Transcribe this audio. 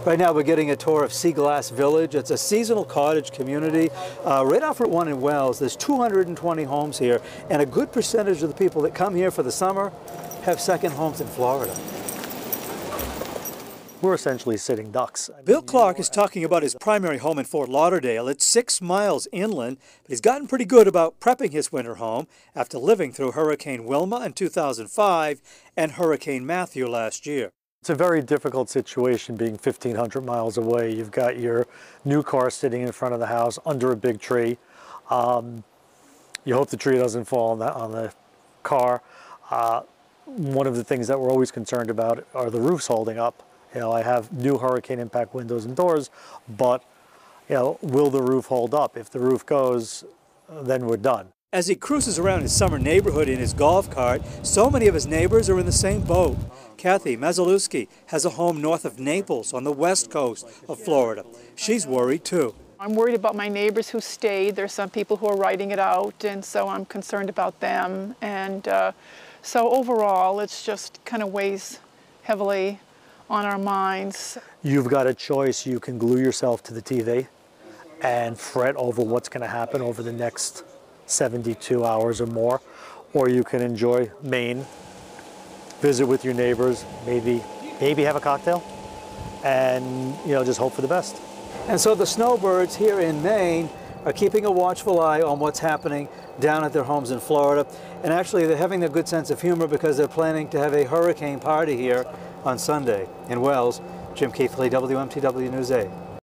Right now we're getting a tour of Sea Glass Village. It's a seasonal cottage community right off Route 1 in Wells. There's 220 homes here, and a good percentage of the people that come here for the summer have second homes in Florida. We're essentially sitting ducks. Bill Clark is talking about his primary home in Fort Lauderdale. It's 6 miles inland, but he's gotten pretty good about prepping his winter home after living through Hurricane Wilma in 2005 and Hurricane Matthew last year. It's a very difficult situation being 1,500 miles away. You've got your new car sitting in front of the house under a big tree. You hope the tree doesn't fall on the car. One of the things that we're always concerned about are the roofs holding up. You know, I have new hurricane impact windows and doors, but you know, will the roof hold up? If the roof goes, then we're done. As he cruises around his summer neighborhood in his golf cart, so many of his neighbors are in the same boat. Kathy Mazalewski has a home north of Naples on the west coast of Florida. She's worried too. I'm worried about my neighbors who stayed. There's some people who are writing it out, and so I'm concerned about them. And so overall, it's just kind of weighs heavily on our minds. You've got a choice. You can glue yourself to the TV and fret over what's going to happen over the next 72 hours or more, or you can enjoy Maine, visit with your neighbors, maybe have a cocktail, and just hope for the best. And so the snowbirds here in Maine are keeping a watchful eye on what's happening down at their homes in Florida. And actually they're having a good sense of humor because they're planning to have a hurricane party here on Sunday in Wells. Jim Keithley, WMTW News 8.